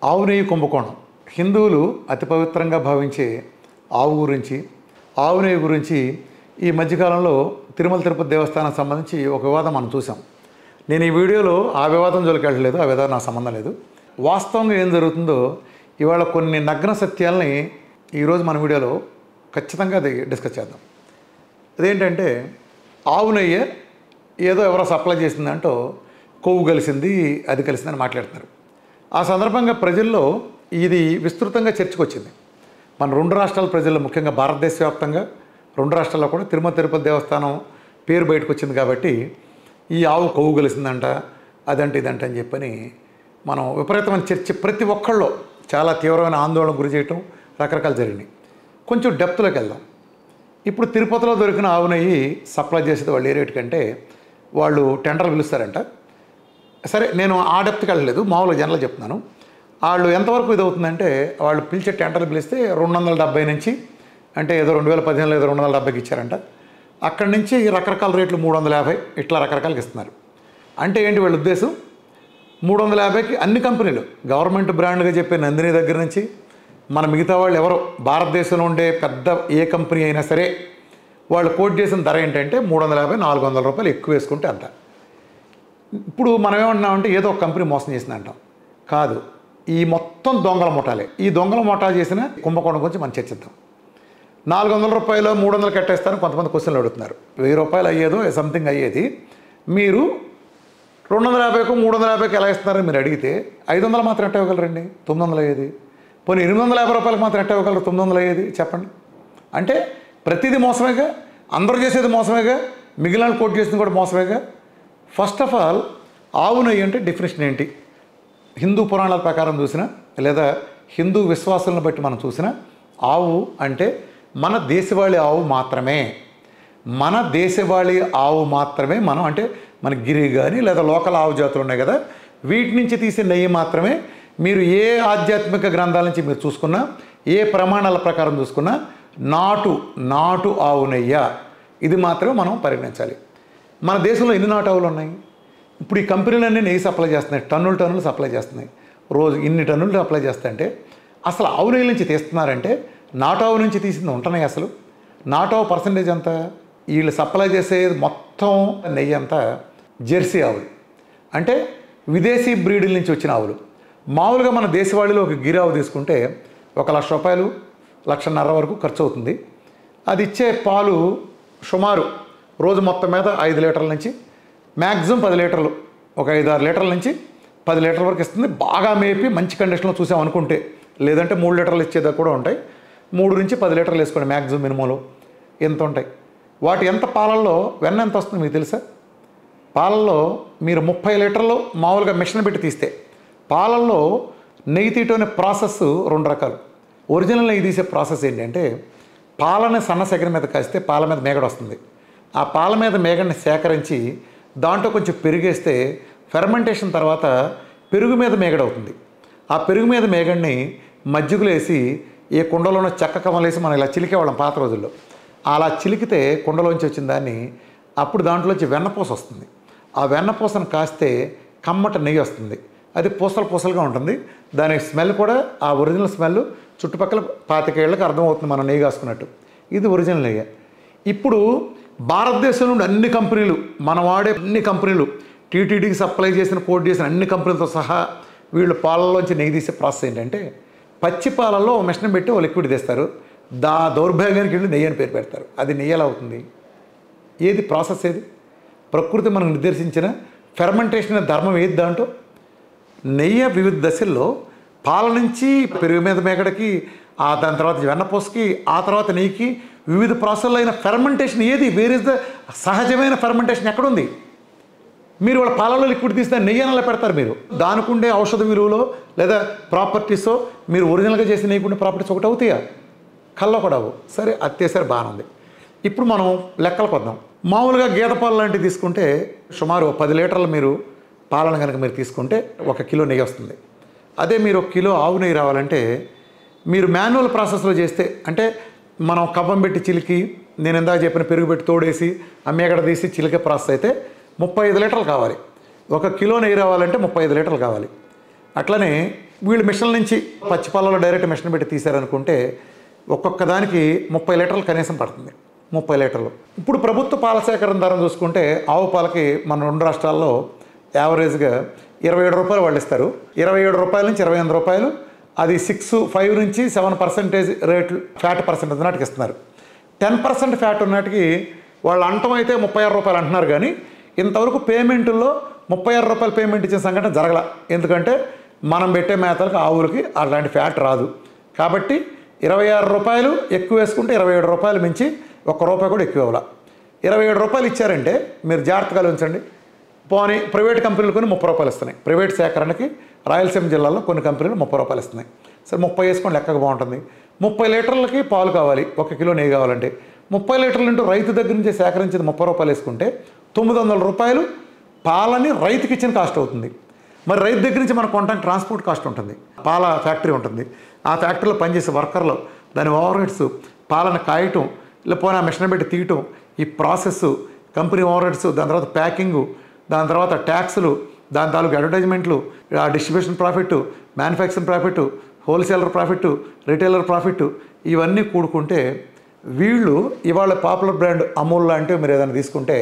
ఆవు నెయ్యి కుంభకోణం. హిందువులు అతి పవిత్రంగా భావించే ఆవు గురించి, ఆవు నెయ్యి గురించి ఈ మధ్యకాలంలో తిరుమల తిరుపతి దేవస్థానానికి సంబంధించి ఒక వివాదం మనం చూసాం. నేను ఈ వీడియోలో ఆ వివాదం జోలికి వెళ్ళలేదు, ఆ వివాదం నాకు సంబంధం లేదు. వాస్తవంగా ఏం జరుగుతుందో ఇవాళ కొన్ని నగ్న సత్యాలని ఈరోజు మన వీడియోలో ఖచ్చితంగా అది డిస్కస్ చేద్దాం. అదేంటంటే ఆవు నెయ్యి ఏదో ఎవరో సప్లై చేసిందంటో కొవ్వు కలిసింది, అది కలిసిందని మాట్లాడుతున్నారు. ఆ సందర్భంగా ప్రజల్లో ఇది విస్తృతంగా చర్చకు వచ్చింది. మన రెండు రాష్ట్రాల ప్రజల్లో, ముఖ్యంగా భారతదేశ వ్యాప్తంగా రెండు రాష్ట్రాల్లో కూడా తిరుమల తిరుపతి దేవస్థానం పేరు బయటకు వచ్చింది కాబట్టి ఈ ఆవు కొవ్వు కలిసిందంట, అదంటే ఇదంట అని చెప్పని మనం విపరీతమైన చర్చ, ప్రతి ఒక్కళ్ళు చాలా తీవ్రమైన ఆందోళనకు గురి చేయటం రకరకాలు జరిగినాయి. కొంచెం డెప్త్లోకి వెళ్దాం. ఇప్పుడు తిరుపతిలో దొరికిన ఆవు నెయ్యి సప్లై చేసేది వాళ్ళు ఏ రేటు కంటే వాళ్ళు టెండర్లు పిలుస్తారంట. సరే, నేను ఆ డెప్త్కి వెళ్ళలేదు, మామూలుగా జనరల్ చెప్తున్నాను. వాళ్ళు ఎంతవరకు ఇది అవుతుందంటే వాళ్ళు పిలిచే టెండర్లు పిలిస్తే 270 నుంచి, అంటే ఏదో 2015లో ఏదో 270కి ఇచ్చారంట. అక్కడి నుంచి రకరకాల రేట్లు 350 ఇట్లా రకరకాలకి ఇస్తున్నారు. అంటే ఏంటి వీళ్ళ ఉద్దేశం? 350కి అన్ని కంపెనీలు, గవర్నమెంట్ బ్రాండ్గా చెప్పే నందిని దగ్గర నుంచి మన మిగతా వాళ్ళు ఎవరో భారతదేశంలో ఉండే పెద్ద ఏ కంపెనీ అయినా సరే వాళ్ళు కోట్ చేసిన ధర ఏంటంటే 350, 400 రూపాయలు ఎక్కువ వేసుకుంటే అంత. ఇప్పుడు మనం ఏమంటున్నామంటే ఏదో ఒక కంపెనీ మోసం చేసింది అంటాం. కాదు, ఈ మొత్తం దొంగల ముఠాలే. ఈ దొంగల ముఠా చేసిన కుంభకోణం గురించి మనం చర్చిద్దాం. 400 రూపాయలు 300 కట్టేస్తారని కొంతమంది క్వశ్చన్లు అడుగుతున్నారు. 1000 రూపాయలు అయ్యేదో సంథింగ్ అయ్యేది మీరు 250కు 350కి ఎలా ఇస్తున్నారని మీరు అడిగితే 500 మాత్రం ఎట్ట ఇవ్వగలరండి? 900 అయ్యేది. పోనీ 850 రూపాయలకు మాత్రం ఎట్ట ఇవ్వగలరు? 900 అయ్యేది. చెప్పండి. అంటే ప్రతిదీ మోసమేగా, అందరూ చేసేది మోసమేగా, మిగిలిన కోట్ చేసింది కూడా మోసమేగా. ఫస్ట్ ఆఫ్ ఆల్ ఆవు నెయ్యి అంటే డెఫినేషన్ ఏంటి? హిందూ పురాణాల ప్రకారం చూసినా లేదా హిందూ విశ్వాసాలను బట్టి మనం చూసినా ఆవు అంటే మన దేశవాళీ ఆవు మాత్రమే. మన దేశవాళీ ఆవు మాత్రమే మనం, అంటే మన గిరి కానీ లేదా లోకల్ ఆవు జాతులు ఉన్నాయి కదా, వీటి నుంచి తీసే నెయ్యి మాత్రమే. మీరు ఏ ఆధ్యాత్మిక గ్రంథాల నుంచి మీరు చూసుకున్నా, ఏ ప్రమాణాల ప్రకారం చూసుకున్నా నాటు ఆవు నెయ్యి ఇది మాత్రమే మనం పరిగణించాలి. మన దేశంలో ఎన్ని నాటు ఆవులు ఉన్నాయి? ఇప్పుడు ఈ కంపెనీలన్నీ నెయ్యి సప్లై చేస్తున్నాయి, టన్నులు సప్లై చేస్తున్నాయి. రోజు ఇన్ని టన్నులు సప్లై చేస్తాయంటే అసలు ఆవు నెయ్యి నుంచి తీస్తున్నారంటే నాటు ఆవు నుంచి తీసింది ఉంటున్నాయి. అసలు నాటు ఆవు పర్సంటేజ్ ఎంత? వీళ్ళు సప్లై చేసే మొత్తం నెయ్యి అంతా జెర్సీ ఆవులు, అంటే విదేశీ బ్రీడుల నుంచి వచ్చిన ఆవులు. మామూలుగా మన దేశవాళీలో ఒక గిరి ఆవు తీసుకుంటే 1,00,000 రూపాయలు, 1,50,000 వరకు ఖర్చు అవుతుంది. అది ఇచ్చే పాలు సుమారు రోజు మొత్తం మీద 5 లీటర్ల నుంచి మ్యాక్సిమం 10 లీటర్లు, ఒక 5-6 లీటర్ల నుంచి 10 లీటర్ల వరకు ఇస్తుంది. బాగా మేపి మంచి కండిషన్లో చూసామనుకుంటే, లేదంటే 3 లీటర్లు ఇచ్చేదా కూడా ఉంటాయి. 3 నుంచి 10 లీటర్లు వేసుకోండి మ్యాక్సిమం, మినిమంలో ఎంత ఉంటాయి. వాటి ఎంత పాలల్లో వెన్న ఎంత వస్తుంది మీకు తెలుసా? పాలల్లో మీరు 30 లీటర్లు మామూలుగా మిషన్ పెట్టి తీస్తే పాలల్లో నెయ్యి తీయటం అనే ప్రాసెస్ 2 రకాలు. ఒరిజినల్ నెయ్యి తీసే ప్రాసెస్ ఏంటంటే పాలని సన్న సెగర మీద కాస్తే పాల మీద మేగడ వస్తుంది. ఆ పాల మీద మేగడిని సేకరించి దాంట్లో కొంచెం పెరిగేస్తే ఫెర్మెంటేషన్ తర్వాత పెరుగు మీద మేగడ అవుతుంది. ఆ పెరుగు మీద మేగడిని మజ్జిగలో వేసి ఏ కుండలోనో చెక్క కమలేసి మనం ఇలా చిలికేవాళ్ళం పాత రోజుల్లో. అలా చిలికితే కుండలోంచి వచ్చిన దాన్ని అప్పుడు దాంట్లోంచి వెన్నపూస వస్తుంది. ఆ వెన్నపూసను కాస్తే కమ్మట నెయ్యి వస్తుంది. అది పూసలుగా ఉంటుంది. దాని స్మెల్ కూడా ఆ ఒరిజినల్ స్మెల్ చుట్టుపక్కల 25 ఏళ్ళకి అర్థమవుతుంది మనం నెయ్యి కాసుకున్నట్టు. ఇది ఒరిజినల్ నెయ్యి. ఇప్పుడు భారతదేశం నుండి అన్ని కంపెనీలు, మనం వాడే అన్ని కంపెనీలు, టీటీడీకి సప్లై చేసిన, కోట్ చేసిన అన్ని కంపెనీలతో సహా వీళ్ళు పాలల్లోంచి నెయ్యి తీసే ప్రాసెస్ ఏంటంటే పచ్చి పాలల్లో మిషన్ పెట్టి ఓ లిక్విడ్ తీస్తారు. దౌర్భాగ్యానికి వెళ్ళి నెయ్యి అని పేరు పెడతారు. అది నెయ్యి ఎలా అవుతుంది? ఏది ప్రాసెస్? ఏది ప్రకృతి మనకు నిర్దేశించిన ఫెర్మెంటేషన్ అనే ధర్మం ఏది? దాంట్లో నెయ్యి వివిధ దశల్లో పాల నుంచి పెరుగు మీద మేకడకి, దాని తర్వాత వెన్నపూసకి, ఆ తర్వాత నెయ్యికి వివిధ ప్రాసెస్లో అయిన ఫెర్మెంటేషన్ ఏది? వేర్ ఇస్ ద సహజమైన ఫెర్మెంటేషన్ ఎక్కడుంది? మీరు వాళ్ళ పాలలో లిక్విడ్ తీస్తే నెయ్యి అలా పెడతారు. మీరు దానికి ఉండే ఔషధ విలువలో లేదా ప్రాపర్టీసో మీరు ఒరిజినల్గా చేసి నెయ్యికుండే ప్రాపర్టీస్ ఒకటి అవుతాయా? కల్లో కూడా అవు. సరే, అత్తేసరి బాగానే ఉంది. ఇప్పుడు మనం లెక్కలకు వద్దాం. మామూలుగా గేదె పాలు లాంటివి తీసుకుంటే సుమారు 10 లీటర్లు మీరు పాలను కనుక మీరు తీసుకుంటే 1 కిలో నెయ్యి వస్తుంది. అదే మీరు 1 కిలో ఆవు నెయ్యి రావాలంటే మీరు మాన్యువల్ ప్రాసెస్లో చేస్తే, అంటే మనం కవ్వం పెట్టి చిలికి, నేను ఇందాక చెప్పిన పెరుగు పెట్టి తోడేసి అమ్మేగడ తీసి చిలికే ప్రాసెస్ అయితే 35 లీటర్లు కావాలి. 1 కిలో నెయ్యి రావాలంటే 35 లీటర్లు కావాలి. అట్లనే వీళ్ళు మిషన్ల నుంచి పచ్చి పాలలో డైరెక్ట్ మిషన్ పెట్టి తీశారనుకుంటే ఒక్కొక్క దానికి 30 లీటర్లు కనీసం పడుతుంది. 30 లీటర్లు. ఇప్పుడు ప్రభుత్వ పాల సేకరణ ధర చూసుకుంటే ఆవు పాలకి మన 2 రాష్ట్రాల్లో యావరేజ్గా 27 రూపాయలు వాళ్ళు ఇస్తారు. 27 రూపాయల నుంచి 28 రూపాయలు, అది 5 నుంచి 7% రేట్లు ఫ్యాట్ పర్సెంటేజ్ నాటికి ఇస్తున్నారు. 10% ఫ్యాట్ ఉన్నటికి వాళ్ళు అంటం అయితే 36 రూపాయలు అంటున్నారు, కానీ ఇంతవరకు పేమెంట్లో 36 రూపాయలు పేమెంట్ ఇచ్చిన సంఘటన జరగల. ఎందుకంటే మనం పెట్టే మేతలకు ఆవులకి అలాంటి ఫ్యాట్ రాదు. కాబట్టి 26 రూపాయలు ఎక్కువ వేసుకుంటే 27 రూపాయలు మించి 1 రూపాయి కూడా ఎక్కువ ఇవ్వాల. 27 రూపాయలు ఇచ్చారంటే మీరు జాగ్రత్తగా ఉంచండి. పోనీ ప్రైవేట్ కంపెనీలు కొన్ని 30 రూపాయలు ఇస్తున్నాయి. ప్రైవేట్ సేకరణకి రాయలసీమ జిల్లాలో కొన్ని కంపెనీలు 30 రూపాయలు ఇస్తున్నాయి. సరే 30 వేసుకొని లెక్కగా బాగుంటుంది. 30 లీటర్లకి పాలు కావాలి, 1 కిలో నెయ్యి కావాలంటే 30 లీటర్లు ఇంటూ రైతు దగ్గర నుంచి సేకరించేది 30 రూపాయలు వేసుకుంటే 900 రూపాయలు పాలని రైతుకి ఇచ్చిన కాస్ట్ అవుతుంది. మరి రైతు దగ్గర నుంచి మనకు కొనడానికి ట్రాన్స్పోర్ట్ కాస్ట్ ఉంటుంది, పాల ఫ్యాక్టరీ ఉంటుంది, ఆ ఫ్యాక్టరీలో పనిచేసే వర్కర్లు, దాని ఓవర్ హెడ్స్, పాలను కాయటం, ఇలా పోనీ ఆ మిషన్ పెట్టి తీయటం, ఈ ప్రాసెస్, కంపెనీ ఓవర్ హెడ్స్, దాని తర్వాత ప్యాకింగు, దాని తర్వాత ట్యాక్సులు, దాని తాలూకు అడ్వర్టైజ్మెంట్లు, distribution profit, manufacturing profit, wholesaler profit, retailer profit, ఇవన్నీ కూడుకుంటే వీళ్ళు ఇవాళ పాపులర్ బ్రాండ్ అమూల్ లాంటివి మీరు ఏదైనా తీసుకుంటే,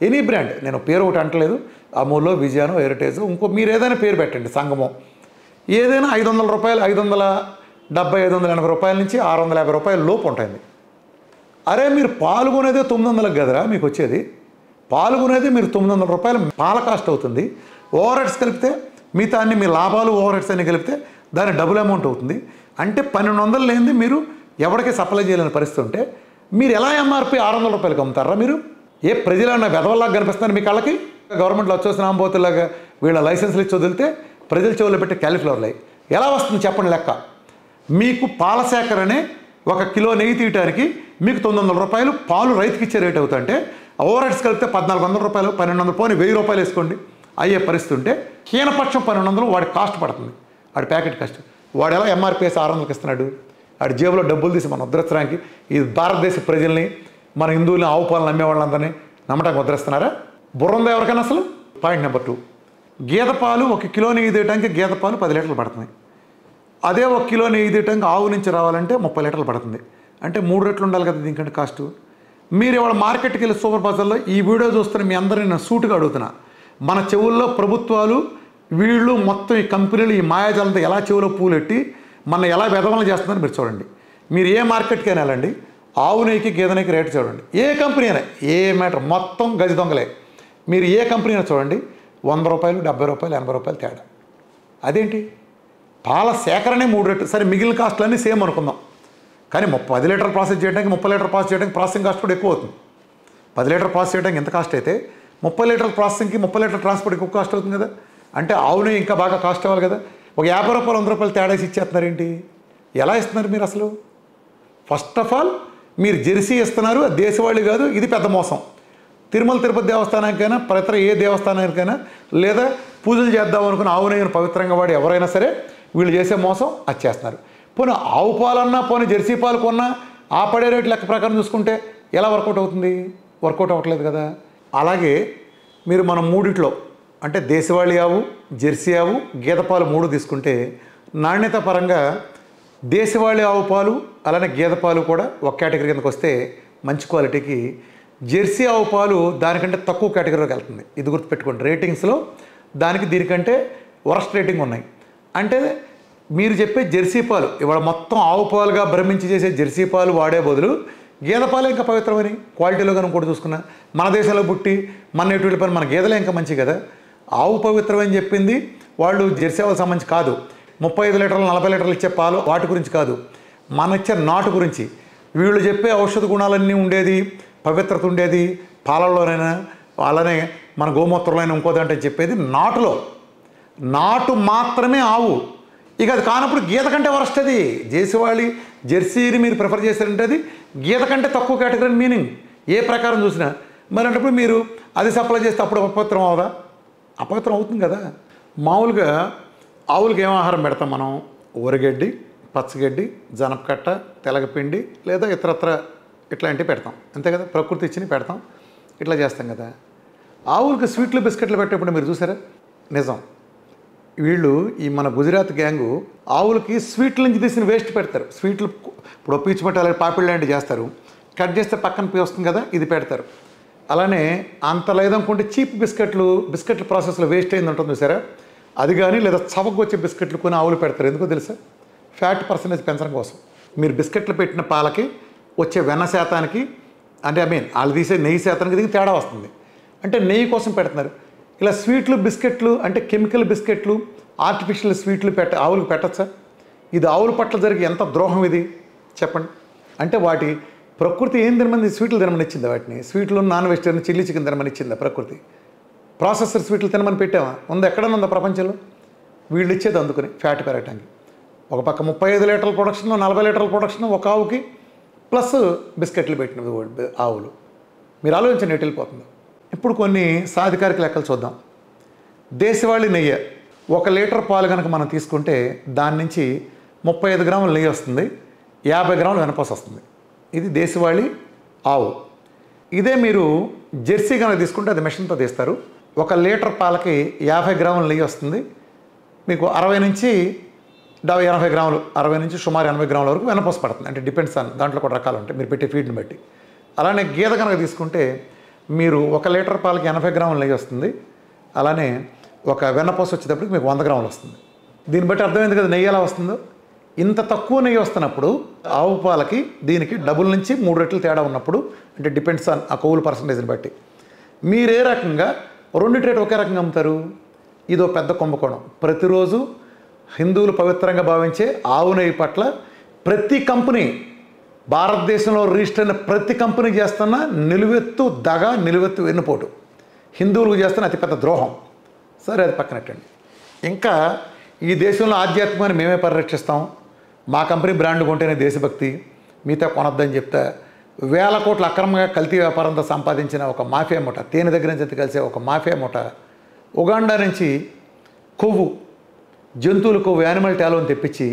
ఎనీ బ్రాండ్, నేను పేరు ఒకటి అంటలేదు, అమూల్లో, విజయానో, హెరిటేజ్, ఇంకో మీరు ఏదైనా పేరు పెట్టండి, సంగమం, ఏదైనా 500 రూపాయలు, 570, 580 రూపాయల నుంచి 650 రూపాయల లోపు ఉంటుంది. అరే మీరు పాల్గొనేదే 900 కదరా మీకు వచ్చేది, పాల్గొనేది మీరు 900 రూపాయలు పాల కాస్ట్ అవుతుంది. ఓవర్ హెడ్స్ కలిపితే మిగతా అన్ని మీ లాభాలు ఓవర్ హెడ్స్ అన్ని కలిపితే దాని డబుల్ అమౌంట్ అవుతుంది. అంటే 1200 లేనిది మీరు ఎవరికి సప్లై చేయలేని పరిస్థితి ఉంటే మీరు ఎలా ఎంఆర్పి 600 రూపాయలకి అమ్ముతారా? మీరు ఏ ప్రజలన్నా వెధవల్లాగా కనిపిస్తున్నారు మీ కళ్ళకి? గవర్నమెంట్లో వచ్చేసిన ఆంబోతులాగా వీళ్ళ లైసెన్స్లు ఇచ్చి వదిలితే ప్రజల చెవుల్లో పెట్టి క్యాలిఫ్లవర్లు అయ్యి ఎలా వస్తుంది చెప్పండి లెక్క? మీకు పాల సేకరణే 1 కిలో నెయ్యి తీయటానికి మీకు 900 రూపాయలు పాలు రైతుకి ఇచ్చే రేట్ అవుతుంటే ఓవర్ హెడ్స్ కలిపితే 1400 రూపాయలు, 1200 పోనీ 1000 రూపాయలు వేసుకోండి అయ్యే పరిస్థితి ఉంటే హీనపక్షం 1200 వాడి కాస్ట్ పడుతుంది, వాడి ప్యాకెట్ కాస్ట్. వాడు ఎలా ఎంఆర్పీ 600కి ఇస్తున్నాడు? వాడి జేబులో డబ్బులు తీసి మనం ఉద్ధరించడానికి ఈ భారతదేశ ప్రజల్ని, మన హిందువుల్ని, ఆవు పాలను నమ్మే వాళ్ళందరినీ నమ్మటానికి ఉద్ధరిస్తున్నారా? బుర్రందా ఎవరికైనా అసలు? పాయింట్ నెంబర్ 2, గేదె పాలు 1 కిలో నెయ్యి తీయడానికి గేదె పాలు 10 లీటర్లు పడుతున్నాయి. అదే 1 కిలో నెయ్యి తీయడానికి ఆవు నుంచి రావాలంటే 30 లీటర్లు పడుతుంది. అంటే 3 రెట్లు ఉండాలి కదా దీనికంటే కాస్ట్. మీరు ఇవాళ మార్కెట్కి వెళ్ళి సూపర్ బజార్లో ఈ వీడియో చూస్తున్న మీ అందరినీ నేను సూటుగా అడుగుతున్నా, మన చెవుల్లో ప్రభుత్వాలు, వీళ్ళు మొత్తం ఈ కంపెనీలు, ఈ మాయాజాలంతో ఎలా చెవులో పూలెట్టి మన ఎలా వెధవలను చేస్తుందని మీరు చూడండి. మీరు ఏ మార్కెట్కి అయినా వెళ్ళండి, ఆవు నెయ్యికి గేదె నెయ్యికి రేటు చూడండి, ఏ కంపెనీ అయినా, ఏ మ్యాటర్ మొత్తం గజ దొంగలే. మీరు ఏ కంపెనీ అయినా చూడండి, 100 రూపాయలు, 70 రూపాయలు, 80 రూపాయలు తేడా. అదేంటి? పాల సేకరణే 3 రెట్లు. సరే మిగిలిన కాస్ట్లన్నీ సేమ్ అనుకుందాం, కానీ 10 లీటర్ ప్రాసెస్ చేయడానికి, 30 లీటర్ ప్రాసెస్ చేయడానికి ప్రాసెసింగ్ కాస్ట్ కూడా ఎక్కువ అవుతుంది. 10 లీటర్ ప్రాసెస్ చేయడానికి ఎంత కాస్ట్ అయితే 30 లీటర్ ప్రాసెసింగ్కి 30 లీటర్ ట్రాన్స్పోర్ట్ ఎక్కువ కాస్ట్ అవుతుంది కదా. అంటే ఆవునే ఇంకా బాగా కాస్ట్ అవ్వాలి కదా. ఒక 50 రూపాయలు, 100 రూపాయలు తేడాసి ఇచ్చేస్తున్నారు ఏంటి? ఎలా ఇస్తున్నారు మీరు అసలు? ఫస్ట్ ఆఫ్ ఆల్ మీరు జెర్సీ ఇస్తున్నారు, అది దేశవాళీ కాదు, ఇది పెద్ద మోసం. తిరుమల తిరుపతి దేవస్థానానికైనా, ఇతర ఏ దేవస్థానానికైనా, లేదా పూజలు చేద్దాం అనుకుని ఆవు నెయ్యిని పవిత్రంగా వాడి ఎవరైనా సరే వీళ్ళు చేసే మోసం అది చేస్తున్నారు. పోనీ ఆవు పాలన్నా, పోనీ జెర్సీ పాలు కొన్నా ఆ పడే రేటు లెక్క ప్రకారం చూసుకుంటే ఎలా వర్కౌట్ అవుతుంది? వర్కౌట్ అవ్వట్లేదు కదా. అలాగే మీరు మనం మూడిట్లో అంటే దేశవాళీ ఆవు, జెర్సీ ఆవు, గేదె పాలు 3 తీసుకుంటే నాణ్యత పరంగా దేశవాళీ ఆవు పాలు అలానే గేదె పాలు కూడా ఒక కేటగిరీ కిందకు వస్తే మంచి క్వాలిటీకి, జెర్సీ ఆవు పాలు దానికంటే తక్కువ కేటగిరీలోకి వెళ్తుంది. ఇది గుర్తుపెట్టుకోండి. రేటింగ్స్లో దానికి దీనికంటే వరస్ట్ రేటింగ్ ఉన్నాయి. అంటే మీరు చెప్పే జెర్సీ పాలు ఇవాళ మొత్తం ఆవు పాలుగా భ్రమించి చేసే జెర్సీ పాలు వాడే బదులు గేదె పాలే ఇంకా పవిత్రమని క్వాలిటీలో కనుక కూడా చూసుకున్నా, మన దేశంలో పుట్టి మన నేటి పని మన గేదెలే ఇంకా మంచి కదా. ఆవు పవిత్రమని చెప్పింది వాళ్ళు జెర్సీ ఆవులకు సంబంధించి కాదు, 35 లీటర్లు 40 లీటర్లు ఇచ్చే పాలు వాటి గురించి కాదు, మన ఇచ్చే నాటు గురించి. వీళ్ళు చెప్పే ఔషధ గుణాలన్నీ ఉండేది, పవిత్రత ఉండేది పాలల్లోనైనా, అలానే మన గోమూత్రంలో ఇంకోదంటే చెప్పేది నాటులో. నాటు మాత్రమే ఆవు. ఇక అది కానప్పుడు గీత కంటే వరస్ట్. అది దేశవాళీ జెర్సీని మీరు ప్రిఫర్ చేశారంటే అది గీత కంటే తక్కువ కేటగిరీ మీనింగ్ ఏ ప్రకారం చూసినా. మరి అంటే మీరు అది సప్లై చేస్తే అప్పుడు అపవిత్రం అవదా? అపవిత్రం అవుతుంది కదా. మామూలుగా ఆవులకి ఏం ఆహారం పెడతాం మనం? ఊరగడ్డి, పచ్చగడ్డి, జనపకట్ట, తెలగపిండి లేదా ఇతరత్ర ఇట్లాంటివి పెడతాం, అంతే కదా. ప్రకృతి ఇచ్చినవి పెడతాం, ఇట్లా చేస్తాం కదా. ఆవులకి స్వీట్లు బిస్కెట్లు పెట్టేప్పుడు మీరు చూసారా? నిజం. వీళ్ళు ఈ మన గుజరాత్ గ్యాంగు ఆవులకి స్వీట్ల నుంచి తీసిన వేస్ట్ పెడతారు. స్వీట్లు ఇప్పుడు పీచు పట్టాలి పాపిడి లాంటివి చేస్తారు, కట్ చేస్తే పక్కన వస్తుంది కదా, ఇది పెడతారు. అలానే అంత లేదనుకుంటే చీప్ బిస్కెట్ల ప్రాసెస్లో వేస్ట్ అయింది ఉంటుంది చూసారా, అది కానీ లేదా చవకు వచ్చే బిస్కెట్లు కొని ఆవులు పెడతారు. ఎందుకో తెలుసా? ఫ్యాట్ పర్సెంటేజ్ పెంచడం కోసం. మీరు బిస్కెట్లు పెట్టిన పాలకి వచ్చే వెన్న శాతానికి అంటే వాళ్ళు తీసే నెయ్యి శాతానికి దీనికి తేడా వస్తుంది. అంటే నెయ్యి కోసం పెడుతున్నారు. ఇలా స్వీట్లు బిస్కెట్లు అంటే కెమికల్ బిస్కెట్లు ఆర్టిఫిషియల్ స్వీట్లు ఆవులకు పెట్టచ్చా? ఇది ఆవుల పట్ల జరిగే ఎంత ద్రోహం ఇది చెప్పండి. అంటే వాటి ప్రకృతి ఏం తినమని స్వీట్లు తినమని ఇచ్చిందా? వాటిని స్వీట్లు నాన్ వెజిటేరియన్ చిల్లీ చికెన్ తినమని ఇచ్చిందా ప్రకృతి? ప్రాసెసర్ స్వీట్లు తినమని పెట్టామా? ఉందా? ఎక్కడన్నా ఉందా ప్రపంచంలో? వీళ్ళు ఇచ్చేది అందుకుని ఫ్యాట్ పెరగటానికి. ఒక పక్క 35 లీటర్ల ప్రొడక్షన్ 40 లీటర్ల ప్రొడక్షన్ ఒక ఆవుకి ప్లస్ బిస్కెట్లు పెట్టినవి ఆవులు. మీరు ఆలోచించండి ఎటు వెళ్ళిపోతుందో. ఇప్పుడు కొన్ని సాధికారిక లెక్కలు చూద్దాం. దేశవాళీ నెయ్యి 1 లీటర్ పాలు కనుక మనం తీసుకుంటే దాని నుంచి 35 గ్రాముల నెయ్యి వస్తుంది, 50 గ్రాముల వెనపూస వస్తుంది. ఇది దేశవాళీ ఆవు. ఇదే మీరు జెర్సీ కనుక తీసుకుంటే అది మెషిన్తో తీస్తారు. 1 లీటర్ పాలకి 50 గ్రాముల నెయ్యి వస్తుంది, మీకు 60 నుంచి 80 గ్రాములు 60 నుంచి సుమారు 80 గ్రాముల వరకు వెనపూస పడుతుంది. అంటే డిపెండ్స్ ఆన్ దాంట్లో కూడా రకాలు ఉంటాయి మీరు పెట్టే ఫీడ్ని బట్టి. అలానే గేదె కనుక తీసుకుంటే మీరు 1 లీటర్ పాలకి 80 గ్రాముల నెయ్యి వస్తుంది, అలానే ఒక వెన్నపూస వచ్చేటప్పటికి మీకు 100 గ్రాములు వస్తుంది. దీన్ని బట్టి అర్థమైంది కదా నెయ్యి ఎలా వస్తుందో. ఇంత తక్కువ నెయ్యి వస్తున్నప్పుడు ఆవు పాలకి దీనికి డబుల్ నుంచి 3 రెట్లు తేడా ఉన్నప్పుడు అంటే డిపెండ్స్ ఆన్ ఆ కొవ్వుల పర్సంటేజ్ని బట్టి మీరే రకంగా రెండింటి రేటు ఒకే రకంగా అమ్ముతారు. ఇదో పెద్ద కుంభకోణం. ప్రతిరోజు హిందువులు పవిత్రంగా భావించే ఆవు నెయ్యి పట్ల ప్రతి కంపెనీ భారతదేశంలో రిజిస్టర్ అయిన ప్రతి కంపెనీ చేస్తున్న నిలువెత్తు దగ, నిలువెత్తు వెన్నుపోటు, హిందువులకు చేస్తున్న అతిపెద్ద ద్రోహం. సరే అది పక్కనట్టండి. ఇంకా ఈ దేశంలో ఆధ్యాత్మికాన్ని మేమే పరిరక్షిస్తాం, మా కంపెనీ బ్రాండ్ కొంటేనే దేశభక్తి, మిగతా కొనొద్దని చెప్తే వేల కోట్ల అక్రమంగా కల్తీ వ్యాపారంతో సంపాదించిన ఒక మాఫియా ముఠ, తేనె దగ్గర నుంచి కలిసే ఒక మాఫియా ముఠ ఉగాండా నుంచి కొవ్వు, జంతువుల కొవ్వు, యానిమల్ టాలోని తెప్పించి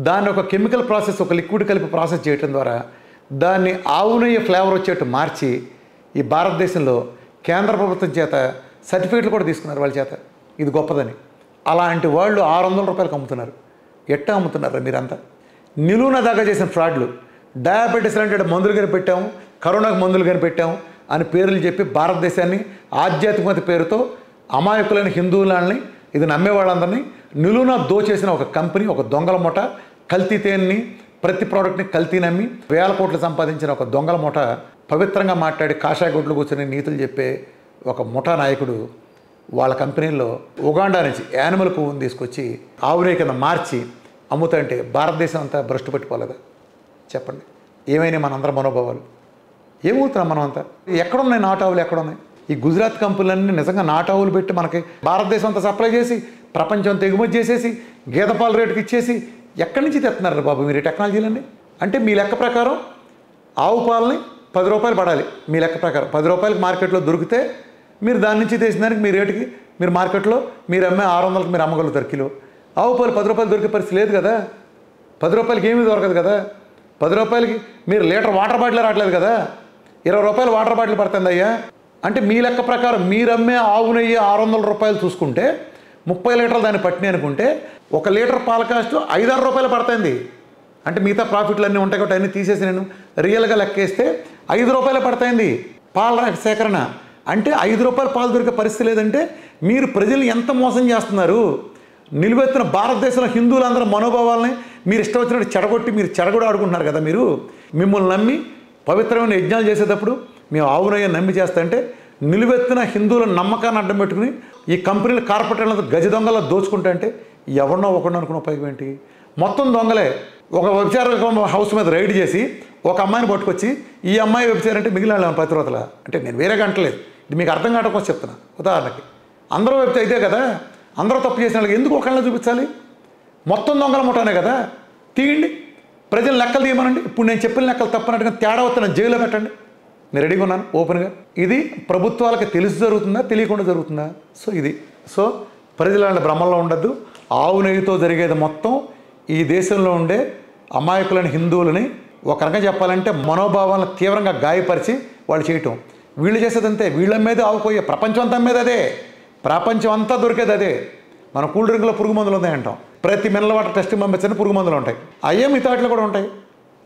దాన్ని ఒక కెమికల్ ప్రాసెస్, ఒక లిక్విడ్ కలిపి ప్రాసెస్ చేయడం ద్వారా దాన్ని ఆవు నెయ్యి ఫ్లేవర్ వచ్చేట్టు మార్చి ఈ భారతదేశంలో కేంద్ర ప్రభుత్వం చేత సర్టిఫికేట్లు కూడా తీసుకున్నారు వాళ్ళ చేత, ఇది గొప్పదని. అలాంటి వాళ్ళు 600 రూపాయలకు అమ్ముతున్నారు. ఎట్టా అమ్ముతున్నారా మీరంతా? నిలువున దాకా చేసిన ఫ్రాడ్లు. డయాబెటీస్ లాంటి మందులు కానీ పెట్టాము, కరోనాకు మందులు కానీ పెట్టాము అని పేర్లు చెప్పి భారతదేశాన్ని ఆధ్యాత్మికత పేరుతో అమాయకులైన హిందువులని ఇది నమ్మే వాళ్ళందరినీ నిలువున దోచేసిన ఒక కంపెనీ, ఒక దొంగల మూట, కల్తీ తేనెని ప్రతి ప్రోడక్ట్ని కల్తీ నమ్మి వేల కోట్లు సంపాదించిన ఒక దొంగల మూట, పవిత్రంగా మాట్లాడి కాషాయ గుడ్లు కూర్చొని నీతులు చెప్పే ఒక ముఠా నాయకుడు వాళ్ళ కంపెనీల్లో ఉగాండా నుంచి యానిమల్ పువ్వుని తీసుకొచ్చి ఆవు నెయ్యి కింద మార్చి అమ్ముతుంటే భారతదేశం అంతా భ్రష్టు పట్టిపోలేదా చెప్పండి? ఏమైనా మనందరం మనోభావాలు ఏమవుతున్నాం మనం అంతా? ఎక్కడున్నాయి నాటావులు? ఎక్కడున్నాయి ఈ గుజరాత్ కంపెనీలన్నీ? నిజంగా నాటావులు పెట్టి మనకి భారతదేశం అంతా సప్లై చేసి ప్రపంచం అంతా ఎగుమతి చేసేసి గేదె పాల రేటుకి ఇచ్చేసి ఎక్కడి నుంచి తెస్తున్నారు బాబు మీరు టెక్నాలజీలన్నీ? అంటే మీ లెక్క ప్రకారం ఆవు పాలని 10 రూపాయలు పడాలి. మీ లెక్క ప్రకారం 10 రూపాయలకి మార్కెట్లో దొరికితే మీరు దాని నుంచి తెసిన దానికి మీ రేటుకి మీరు మార్కెట్లో మీరు అమ్మే 600కి మీరు అమ్మగలుగుతారు కిలో. ఆవు పాలు 10 రూపాయలు దొరికే పరిస్థితి లేదు కదా. 10 రూపాయలకి ఏమీ దొరకదు కదా. 10 రూపాయలకి మీరు లీటర్ వాటర్ బాటిల్ రావట్లేదు కదా. 20 రూపాయలు వాటర్ బాటిల్ పడుతుంది అయ్యా. అంటే మీ లెక్క ప్రకారం మీరు అమ్మే ఆవు నెయ్యి 600 రూపాయలు చూసుకుంటే 30 లీటర్లు దాన్ని పట్టినాయి అనుకుంటే 1 లీటర్ పాల కాస్ట్ 5-6 రూపాయలు పడుతుంది. అంటే మిగతా ప్రాఫిట్లు అన్నీ ఉంటాయి కాబట్టి అన్నీ తీసేసి నేను రియల్గా లెక్కేస్తే 5 రూపాయలు పడుతుంది పాల సేకరణ. అంటే 5 రూపాయలు పాలు దొరికే పరిస్థితి లేదంటే మీరు ప్రజల్ని ఎంత మోసం చేస్తున్నారు? నిలువెత్తిన భారతదేశంలో హిందువులందరూ మనోభావాలని మీరు ఇష్టం వచ్చినట్టు చెడగొట్టి మీరు చెడగొడ ఆడుకుంటున్నారు కదా. మీరు మిమ్మల్ని నమ్మి పవిత్రమైన యజ్ఞాలు చేసేటప్పుడు మేము ఆవు నెయ్యి నమ్మి చేస్తుంటే నిలువెత్తిన హిందువుల నమ్మకాన్ని అడ్డం పెట్టుకుని ఈ కంపెనీల కార్పొరేట్లంతా గజ దొంగలా దోచుకుంటా అంటే ఎవరినో ఒకరిని అనుకున్న ఉపయోగం ఏంటి? మొత్తం దొంగలే. ఒక వ్యభిచార హౌస్ మీద రైడ్ చేసి ఒక అమ్మాయిని పట్టుకొచ్చి ఈ అమ్మాయి వ్యభిచారం అంటే మిగిలిన వాళ్ళ ప్రతిరోధల అంటే నేను వేరేగా అంటలేదు, ఇది మీకు అర్థం కావడం చెప్తున్నా. ఉదాహరణకి అందరూ వ్యభిచారం ఇదే కదా. అందరూ తప్పు చేసిన వాళ్ళకి ఎందుకు ఒకళ్ళని చూపించాలి? మొత్తం దొంగల ముఠానే కదా. తీయండి, ప్రజలు లెక్కలు తీయమనండి. ఇప్పుడు నేను చెప్పిన లెక్కలు తప్పనట్టుగా తేడా వస్తున్న జైల్లో పెట్టండి. నేను రెడీగా ఉన్నాను ఓపెన్గా. ఇది ప్రభుత్వాలకు తెలిసి జరుగుతుందా తెలియకుండా జరుగుతుందా? సో ప్రజల భ్రమంలో ఉండద్దు. ఆవు నెయ్యితో జరిగేది మొత్తం ఈ దేశంలో ఉండే అమాయకులైన హిందువులని ఒక రకంగా చెప్పాలంటే మనోభావాలను తీవ్రంగా గాయపరిచి వాళ్ళు చేయటం. వీళ్ళు చేసేదంతే. వీళ్ళ మీద ఆవుపోయే ప్రపంచం అంతా మీద అదే. ప్రపంచం అంతా దొరికేది అదే. మన కూల్ డ్రింక్లో పురుగు మందులు ఉన్నాయంటాం, ప్రతి మినరల్ వాటర్ టెస్టింగ్ పంపించని పురుగు మందులు ఉంటాయి, అయ్యే మిగతాట్లో కూడా ఉంటాయి.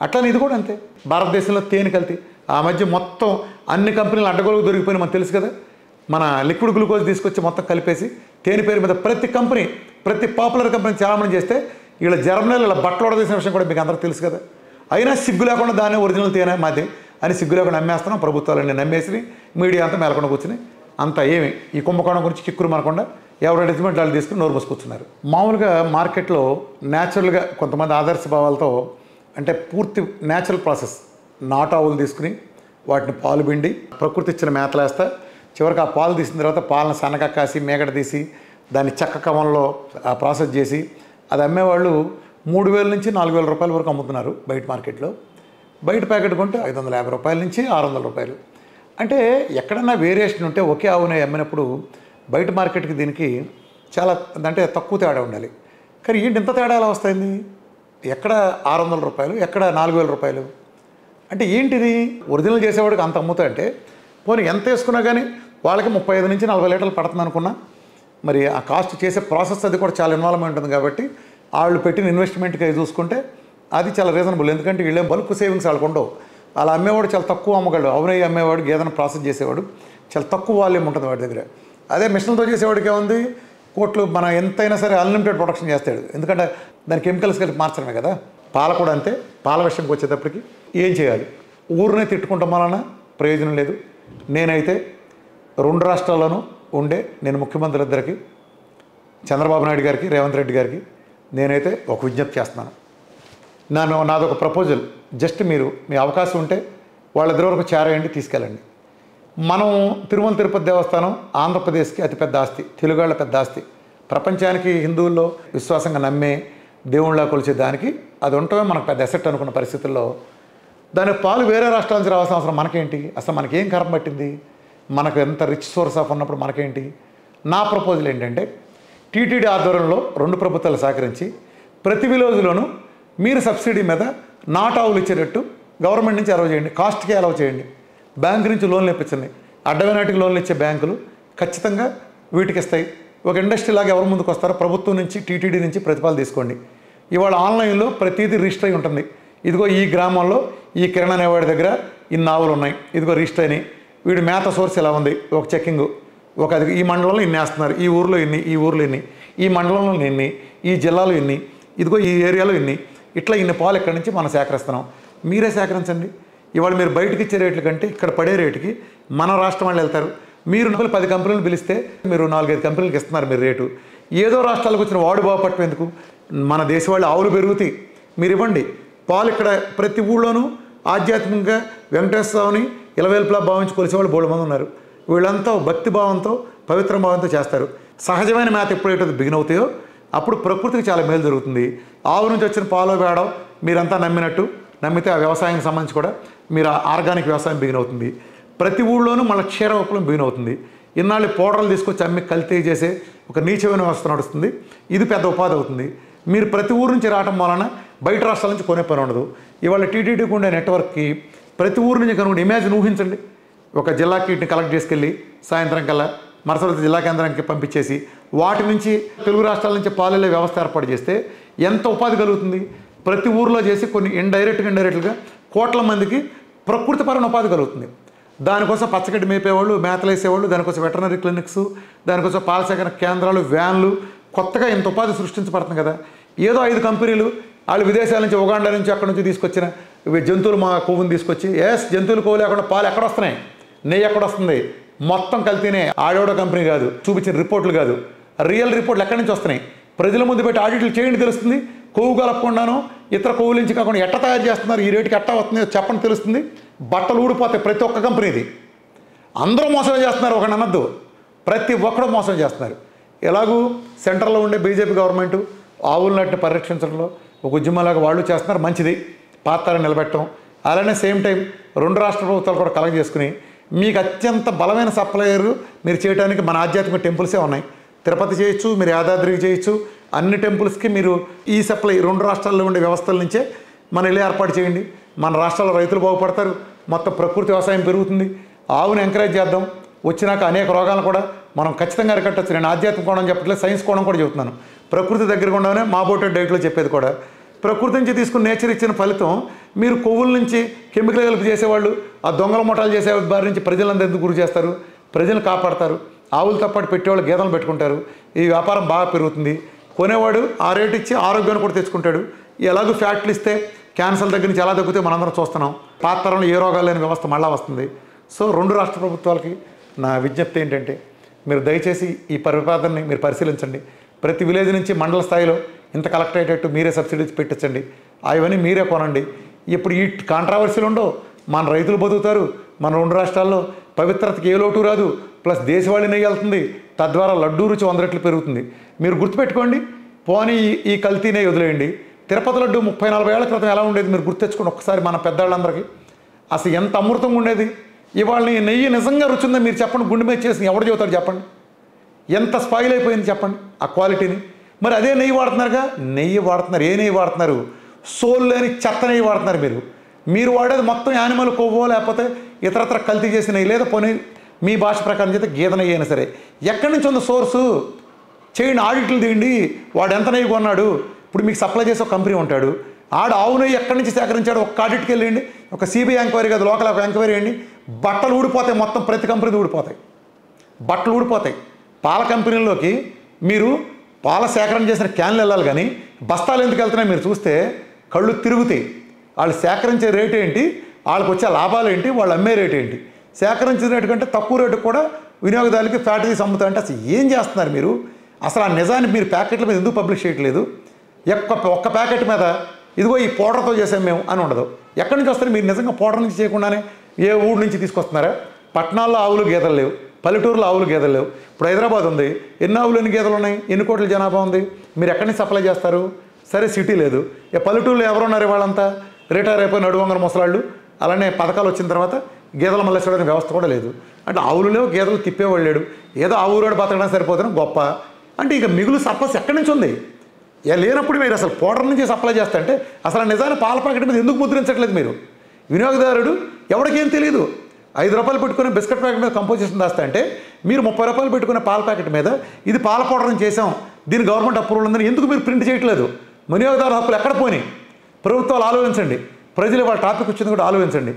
అట్లనే ఇది కూడా అంతే. భారతదేశంలో తేనె కల్తీ, ఆ మధ్య మొత్తం అన్ని కంపెనీలు అడ్డగోలుగు దొరికిపోయిన మనకు తెలుసు కదా. మన లిక్విడ్ గ్లూకోజ్ తీసుకొచ్చి మొత్తం కలిపేసి తేనె పేరు మీద ప్రతి కంపెనీ, ప్రతి పాపులర్ కంపెనీ చాలామంది చేస్తే వీళ్ళ జర్మనీలో ఇలా బట్టలు ఉడదీసిన విషయం కూడా మీకు అందరికీ తెలుసు కదా. అయినా సిగ్గు లేకుండా దాన్ని ఒరిజినల్ తేనె మాది అని సిగ్గు లేకుండా నమ్మేస్తున్నాం. ప్రభుత్వాలన్నీ నమ్మేసి మీడియా అంతా మేలకుండా కూర్చుని అంతా ఏమి ఈ కుంభకోణం గురించి చిక్కురు మనకుండా ఎవరు అడ్వర్టైజ్మెంట్ వాళ్ళు తీసుకుని నోరు మూసుకొచ్చున్నారు. మామూలుగా మార్కెట్లో న్యాచురల్గా కొంతమంది ఆదర్శ భావాలతో, అంటే పూర్తి న్యాచురల్ ప్రాసెస్, నాటు ఆవులు తీసుకుని వాటిని పాలు పిండి ప్రకృతి ఇచ్చిన మేతలు వేస్తా, చివరికి ఆ పాలు తీసిన తర్వాత పాలను సన్నగా కాసి మేగడ తీసి దాన్ని చెక్క కవంలో ఆ ప్రాసెస్ చేసి అది అమ్మేవాళ్ళు 3,000 నుంచి 4,000 రూపాయల వరకు అమ్ముతున్నారు బయట మార్కెట్లో. బయట ప్యాకెట్ కొంటే 550 రూపాయల నుంచి 600 రూపాయలు. అంటే ఎక్కడన్నా వేరియేషన్ ఉంటే ఒకే ఆవునే అమ్మినప్పుడు బయట మార్కెట్కి దీనికి చాలా అంటే తక్కువ తేడా ఉండాలి. కానీ ఏంటి ఇంత తేడా ఎలా వస్తుంది? ఎక్కడ 600 రూపాయలు, ఎక్కడ 4,000 రూపాయలు? అంటే ఏంటిది? ఒరిజినల్ చేసేవాడికి అంత అమ్ముతా అంటే పోనీ ఎంత వేసుకున్నా కానీ వాళ్ళకి 35 నుంచి 40 లీటర్లు పడుతుంది అనుకున్నా, మరి ఆ కాస్ట్ చేసే ప్రాసెస్ అది కూడా చాలా ఇన్వాల్వ్మెంట్ ఉంటుంది కాబట్టి వాళ్ళు పెట్టిన ఇన్వెస్ట్మెంట్కి చూసుకుంటే అది చాలా రీజనబుల్. ఎందుకంటే వీళ్ళేం బల్క్ సేవింగ్స్ వాళ్ళకు ఉండవు. అలా అమ్మేవాడు చాలా తక్కువ అమ్మగలడు. అవునయ్య అమ్మేవాడు, గేదెను ప్రాసెస్ చేసేవాడు చాలా తక్కువ వాల్యూమ్ ఉంటుంది వాడి దగ్గర. అదే మిషన్తో చేసేవాడికి ఏముంది, కోట్లు మన ఎంతైనా సరే అన్లిమిటెడ్ ప్రొడక్షన్ చేస్తాడు. ఎందుకంటే దాని కెమికల్స్ కలిపి మార్చడమే కదా. పాల కూడా అంతే. పాల విషయంకి వచ్చేటప్పటికి ఏం చేయాలి? ఊరినే తిట్టుకుంటాం వలన ప్రయోజనం లేదు. నేనైతే 2 రాష్ట్రాల్లోనూ ఉండే నేను ముఖ్యమంత్రులిద్దరికి, చంద్రబాబు నాయుడు గారికి, రేవంత్ రెడ్డి గారికి నేనైతే ఒక విజ్ఞప్తి చేస్తున్నాను. నాదొక ప్రపోజల్. జస్ట్ మీరు మీ అవకాశం ఉంటే వాళ్ళిద్దరి వరకు చేరేయండి, తీసుకెళ్ళండి. మనం తిరుమల తిరుపతి దేవస్థానం ఆంధ్రప్రదేశ్కి అతిపెద్ద ఆస్తి, తెలుగాళ్ళ పెద్ద ఆస్తి. ప్రపంచానికి హిందువుల్లో విశ్వాసంగా నమ్మే దేవుళ్ళ కొలిచే దానికి అది ఉండటమే మనకు పెద్ద అసెట్ అనుకున్న పరిస్థితుల్లో దాని పాలు వేరే రాష్ట్రాల నుంచి రావాల్సిన అవసరం మనకేంటి? అసలు మనకేం కర్మ పట్టింది? మనకు ఎంత రిచ్ సోర్స్ ఆఫ్ ఉన్నప్పుడు మనకేంటి? నా ప్రపోజల్ ఏంటంటే టీటీడీ ఆధ్వర్యంలో 2 ప్రభుత్వాలు సహకరించి ప్రతి విలేజ్లోనూ మీరు సబ్సిడీ మీద నాటు ఆవులు ఇచ్చేటట్టు గవర్నమెంట్ నుంచి అలవ్ చేయండి, కాస్ట్కి అలవ్ చేయండి. బ్యాంకు నుంచి లోన్లు ఇప్పించండి. అడ్డమైనాటికి లోన్లు ఇచ్చే బ్యాంకులు ఖచ్చితంగా వీటికి ఇస్తాయి. ఒక ఇండస్ట్రీ లాగా ఎవరు ముందుకు వస్తారో ప్రభుత్వం నుంచి, టీటీడీ నుంచి ప్రతిపాదన తీసుకోండి. ఇవాళ ఆన్లైన్లో ప్రతిదీ రిజిస్టర్ అయి ఉంటుంది. ఇదిగో ఈ గ్రామంలో ఈ కిరణ్ అనేవాడి దగ్గర ఇన్ని ఆవులు ఉన్నాయి, ఇదిగో రిజిస్టర్ అయినాయి, వీడి మేత సోర్స్ ఎలా ఉంది, ఒక చెక్కింగ్, ఒక అది ఈ మండలంలో ఇన్ని వేస్తున్నారు, ఈ ఊర్లో ఇన్ని, ఈ ఊర్లో ఇన్ని, ఈ మండలంలో ఇన్ని, ఈ జిల్లాలో ఇన్ని, ఇదిగో ఈ ఏరియాలో ఇన్ని, ఇట్లా ఇన్ని పాలు ఎక్కడి నుంచి మనం సేకరిస్తున్నాం. మీరే సేకరించండి. ఇవాళ మీరు బయటకి ఇచ్చే రేట్ల కంటే ఇక్కడ పడే రేటుకి మన రాష్ట్రం వాళ్ళు వెళ్తారు. మీరు 10 కంపెనీలు పిలిస్తే మీరు 4-5 కంపెనీలకు ఇస్తున్నారు మీరు రేటు. ఏదో రాష్ట్రాలకు వచ్చిన వాడు బాగుపట్టు ఎందుకు? మన దేశ వాళ్ళు ఆవులు పెరుగుతాయి, మీరు ఇవ్వండి. పాలు ఇక్కడ ప్రతి ఊళ్ళోనూ ఆధ్యాత్మికంగా వెంకటేశ్వర స్వామిని ఇలవేల్పులా భావించి కొలిసేవాళ్ళు బోల్డ్ మంది ఉన్నారు. వీళ్ళంతా భక్తి భావంతో, పవిత్ర భావంతో చేస్తారు. సహజమైన మేత ఎప్పుడైతే బిగిన్ అవుతాయో అప్పుడు ప్రకృతికి చాలా మేలు జరుగుతుంది. ఆవు నుంచి వచ్చిన పాలు వేయడం మీరంతా నమ్మితే ఆ వ్యవసాయానికి సంబంధించి కూడా మీరు ఆర్గానిక్ వ్యవసాయం బిగిన్ అవుతుంది. ప్రతి ఊళ్ళోనూ మళ్ళీ క్షీర విప్లవం బిగిన్ అవుతుంది. ఇన్నాళ్ళు పౌడర్లు తీసుకొచ్చి అమ్మి కల్తీ చేసే ఒక నీచమైన వ్యవస్థ నడుస్తుంది. ఇది పెద్ద ఉపాధి అవుతుంది. మీరు ప్రతి ఊరు నుంచి రావడం వలన బయట రాష్ట్రాల నుంచి కొనే పని ఉండదు. ఇవాళ టీటీడీకి ఉండే నెట్వర్క్కి ప్రతి ఊరు నుంచి కనుక ఇమేజ్ని ఊహించండి. ఒక జిల్లాకి వీటిని కలెక్ట్ చేసుకెళ్ళి సాయంత్రం కల్లా మరుసటి జిల్లా కేంద్రానికి పంపించేసి వాటి నుంచి తెలుగు రాష్ట్రాల నుంచి పాలెళ్ళే వ్యవస్థ ఏర్పాటు చేస్తే ఎంత ఉపాధి కలుగుతుంది? ప్రతి ఊరిలో చేసి కొన్ని ఇండైరెక్ట్గా కోట్ల మందికి ప్రకృతిపరమైన ఉపాధి కలుగుతుంది. దానికోసం పచ్చగడ్డి మేపేవాళ్ళు, మేతలు వేసేవాళ్ళు, దానికోసం వెటర్నరీ క్లినిక్స్, దానికోసం పాల సేకరణ కేంద్రాలు, వ్యాన్లు, కొత్తగా ఇంత ఉపాధి సృష్టించబడుతుంది కదా. ఏదో 5 కంపెనీలు వాళ్ళు విదేశాల నుంచి, ఉగాండా నుంచి, అక్కడి నుంచి తీసుకొచ్చిన జంతువులు మా కొవ్వుని తీసుకొచ్చి జంతువులు కొవ్వు లేకుండా పాలు ఎక్కడ వస్తున్నాయి, నెయ్యి ఎక్కడ వస్తుంది, మొత్తం కలితేనే. ఆడోడో కంపెనీ కాదు, చూపించిన రిపోర్ట్లు కాదు, రియల్ రిపోర్ట్లు ఎక్కడి నుంచి వస్తున్నాయి? ప్రజల ముందు పెట్టి ఆడిట్లు చేయండి, తెలుస్తుంది. కొవ్వు కలపకుండాను ఇతర కొవ్వుల నుంచి కాకుండా ఎట్ట తయారు చేస్తున్నారు, ఈ రేటుకి ఎట్టా వస్తుందో చెప్పని తెలుస్తుంది. బట్టలు ఊడిపోతాయి ప్రతి ఒక్క కంపెనీది. అందరూ మోసం చేస్తున్నారు, ఒకటి అనద్దు, ప్రతి ఒక్కడూ మోసం చేస్తున్నారు. ఎలాగూ సెంట్రల్లో ఉండే బీజేపీ గవర్నమెంట్ ఆవులన్నిటిని పరిరక్షించడంలో ఒక ఉద్యమంలాగా వాళ్ళు చేస్తున్నారు, మంచిది, పాత్రను నిలబెట్టడం. అలానే సేమ్ టైం 2 రాష్ట్ర ప్రభుత్వాలు కూడా కలెక్ట్ చేసుకుని మీకు అత్యంత బలమైన సప్లయర్ మీరు చేయడానికి మన ఆధ్యాత్మిక టెంపుల్సే ఉన్నాయి. తిరుపతి చేయొచ్చు, మీరు యాదాద్రికి చేయొచ్చు, అన్ని టెంపుల్స్కి మీరు ఈ సప్లై 2 రాష్ట్రాల్లో ఉండే వ్యవస్థల నుంచే మన ఇల్లు ఏర్పాటు చేయండి. మన రాష్ట్రాల్లో రైతులు బాగుపడతారు, మొత్తం ప్రకృతి వ్యవసాయం పెరుగుతుంది. ఆవుని ఎంకరేజ్ చేద్దాం. వచ్చినాక అనేక రోగాలను కూడా మనం ఖచ్చితంగా అరికట్టచ్చు. నేను ఆధ్యాత్మిక కోణం చెప్పట్లేదు, సైన్స్ కోణం కూడా చెబుతున్నాను. ప్రకృతి దగ్గరగా ఉండగానే మా బోటెడ్ డైట్లో చెప్పేది కూడా ప్రకృతి నుంచి తీసుకుని నేచర్ ఇచ్చిన ఫలితం. మీరు కొవ్వుల నుంచి కెమికల్ కలిపి చేసేవాళ్ళు, ఆ దొంగల ముఠాలు చేసే బారి నుంచి ప్రజలందరూ ఎందుకు గురి చేస్తారు? ప్రజలను కాపాడతారు. ఆవులతో పాటు పెట్టేవాళ్ళు గేదెలు పెట్టుకుంటారు. ఈ వ్యాపారం బాగా పెరుగుతుంది. కొనేవాడు ఆ రేటు ఇచ్చి ఆరోగ్యాన్ని కూడా తెచ్చుకుంటాడు. ఎలాగో ఫ్యాక్టరీలు ఇస్తే క్యాన్సర్ దగ్గర నుంచి ఎలా తగ్గితే మనందరం చూస్తున్నాం. పాత తరంలో ఏ రోగాలు లేని వ్యవస్థ మళ్ళా వస్తుంది. సో 2 రాష్ట్ర ప్రభుత్వాలకి నా విజ్ఞప్తి ఏంటంటే, మీరు దయచేసి ఈ పరిపాలనని మీరు పరిశీలించండి. ప్రతి విలేజ్ నుంచి మండల స్థాయిలో ఇంత కలెక్ట్ అయ్యేటట్టు మీరే సబ్సిడీస్ పెట్టించండి. అవన్నీ మీరే కొనండి. ఇప్పుడు ఈ కాంట్రావర్సీలు ఉండవు. మన రైతులు బతుకుతారు. మన 2 రాష్ట్రాల్లో పవిత్రతకి ఏ లోటు రాదు. ప్లస్ దేశవాళీ నెయ్యి వెళ్తుంది. తద్వారా లడ్డూ రుచి 100 రెట్లు పెరుగుతుంది. మీరు గుర్తుపెట్టుకోండి. పోనీ ఈ కల్తీ నెయ్యి వదిలేయండి. తిరుపతి లడ్డు 30-40 ఏళ్ల క్రితం ఎలా ఉండేది మీరు గుర్తెచ్చుకోండి ఒక్కసారి. మన పెద్దవాళ్ళందరికీ అసలు ఎంత అమృతంగా ఉండేది. ఇవాళ ఈ నెయ్యి నిజంగా రుచి ఉందో మీరు చెప్పండి. గుండె మీద చేసి ఎవడు చెబుతాడు చెప్పండి. ఎంత స్పాయిల్ అయిపోయింది చెప్పండి ఆ క్వాలిటీని. మరి అదే నెయ్యి వాడుతున్నారుగా. నెయ్యి వాడుతున్నారు. ఏ నెయ్యి వాడుతున్నారు? సోల్ లేని చెత్త నెయ్యి వాడుతున్నారు. మీరు వాడేది మొత్తం యానిమల్ కొవ్వో లేకపోతే ఇతరత్ర కల్తీ చేసిన నెయ్యి, లేదా పోనీ మీ భాష ప్రకారం చేస్తే గీత నెయ్యి అయినా సరే. ఎక్కడి నుంచి ఉంది సోర్సు? చేయండి, ఆడిట్లు తీయండి. వాడు ఎంత నెయ్యి కొన్నాడు? ఇప్పుడు మీకు సప్లై చేసే ఒక కంపెనీ ఉంటాడు. ఆవు నెయ్యి ఎక్కడి నుంచి సేకరించాడు? ఒక ఆడిట్కి వెళ్ళండి. ఒక సిబిఐ ఎంక్వైరీ కాదు, లోకల్ ఎంక్వైరీ చేయండి. బట్టలు ఊడిపోతాయి. మొత్తం ప్రతి కంపెనీది ఊడిపోతాయి. బట్టలు ఊడిపోతాయి. పాల కంపెనీల్లోకి మీరు పాల సేకరణ చేసిన క్యాన్లు వెళ్ళాలి, కానీ బస్తాలు ఎందుకు వెళ్తున్నాయి మీరు చూస్తే కళ్ళు తిరుగుతాయి. వాళ్ళు సేకరించే రేటు ఏంటి, వాళ్ళకి వచ్చే లాభాలు ఏంటి, వాళ్ళు అమ్మే రేటు ఏంటి? సేకరించిన రేటు కంటే తక్కువ రేటు కూడా వినియోగదారులకి ఫ్యాక్టరీస్ అమ్ముతారంటే అసలు ఏం చేస్తున్నారు మీరు? అసలు ఆ నిజాన్ని మీరు ప్యాకెట్ల మీద ఎందుకు పబ్లిష్ చేయట్లేదు? ఒక్క ప్యాకెట్ మీద ఇదిగో ఈ పౌడర్తో చేసాం మేము అని ఉండదు. ఎక్కడి నుంచి వస్తారు మీరు? నిజంగా పౌడర్ నుంచి చేయకుండానే ఏ ఊరు నుంచి తీసుకొస్తున్నారా? పట్టణాల్లో ఆవులు గేదెలు లేవు, పల్లెటూరులో ఆవులు గేదెలు లేవు. ఇప్పుడు హైదరాబాద్ ఉంది. ఎన్ని ఆవులు ఎన్ని గేదెలు ఉన్నాయి? ఎన్ని కోట్ల జనాభా ఉంది? మీరు ఎక్కడి నుంచి సప్లై చేస్తారు? సరే సిటీ లేదు. పల్లెటూరులో ఎవరున్నారు వాళ్ళంతా? రిటైర్ అయిపోయి నడువంగర ముసలాళ్ళు. అలానే పథకాలు వచ్చిన తర్వాత గేదెల మళ్ళీ వ్యవస్థ కూడా లేదు. అంటే ఆవులు లేవు, గేదెలు తిప్పేవాళ్ళు లేడు. ఏదో ఆ ఊరోడు బతకడం సరిపోతుంది గొప్ప అంటే ఇక మిగులు సర్ప్లస్ ఎక్కడి నుంచి ఉంది? లేనప్పుడు మీరు అసలు పౌడర్ నుంచి సప్లై చేస్తా అంటే అసలు నిజాన్ని పాల ప్యాకెట్ మీద ఎందుకు ముద్రించట్లేదు మీరు? వినియోగదారుడు ఎవరికేం తెలియదు. 5 రూపాయలు పెట్టుకునే బిస్కెట్ ప్యాకెట్ మీద కంపోజిషన్ రాస్తా అంటే మీరు 30 రూపాయలు పెట్టుకునే పాల ప్యాకెట్ మీద ఇది పాల పౌడర్ నుంచి చేసాం, దీని గవర్నమెంట్ అప్రూవల్ ఉందని ఎందుకు మీరు ప్రింట్ చేయట్లేదు? వినియోగదారు హక్కులు ఎక్కడ పోయి? ప్రభుత్వాలు ఆలోచించండి. ప్రజలు వాళ్ళ టాపిక్ వచ్చింది కూడా ఆలోచించండి.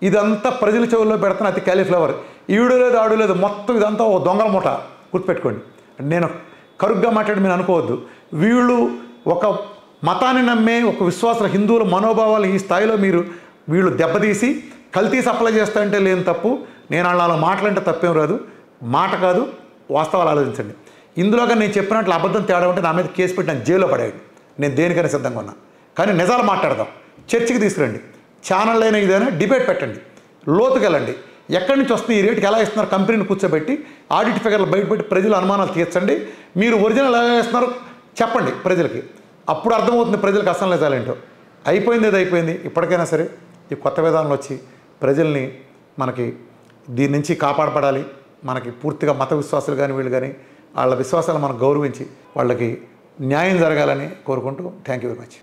ఇదంతా ప్రజల చెవుల్లో పెడుతున్న అతి క్యాలీఫ్లవర్. ఈడు లేదు ఆడు లేదు, మొత్తం ఇదంతా ఓ దొంగల మూట. గుర్తుపెట్టుకోండి. నేను కరుగ్గా మాట్లాడి మీరు అనుకోవద్దు. వీళ్ళు ఒక మతాన్ని నమ్మే ఒక విశ్వాసాల హిందువుల మనోభావాలు ఈ స్థాయిలో వీళ్ళు దెబ్బతీసి కల్తీ సప్లై చేస్తా అంటే లేని తప్పు. నేను అలా మాటలంటే తప్పేం రాదు. మాట కాదు, వాస్తవాలు ఆలోచించండి. ఇందులోగా నేను చెప్పినట్లు అబద్ధం తేడా ఉంటే నా మీద కేసు పెట్టి నేను జైల్లో పడేయండి. నేను దేనికైనా సిద్ధంగా ఉన్నా. కానీ నిజాలు మాట్లాడదాం. చర్చకి తీసుకురండి. ఛానల్ అయినా ఇదైనా డిబేట్ పెట్టండి. లోతుకెళ్ళండి. ఎక్కడి నుంచి వస్తుంది ఈ రేటుకి ఎలా ఇస్తున్నారు? కంపెనీని కూర్చోబెట్టి ఆడిట్ ఫిగర్లు బయటపెట్టి ప్రజలు అనుమానాలు తీర్చండి. మీరు ఒరిజినల్ ఎలా ఇస్తున్నారో చెప్పండి ప్రజలకి. అప్పుడు అర్థమవుతుంది ప్రజలకు అసలు నిజాలేంటో. అయిపోయింది, ఏది అయిపోయింది. ఇప్పటికైనా సరే ఈ కొత్త విధానాలు వచ్చి ప్రజల్ని మనకి దీని నుంచి కాపాడపడాలి. మనకి పూర్తిగా మత విశ్వాసాలు కానీ వీళ్ళు కానీ వాళ్ళ విశ్వాసాలు మనం గౌరవించి వాళ్ళకి న్యాయం జరగాలని కోరుకుంటూ థ్యాంక్ యూ వెరీ మచ్.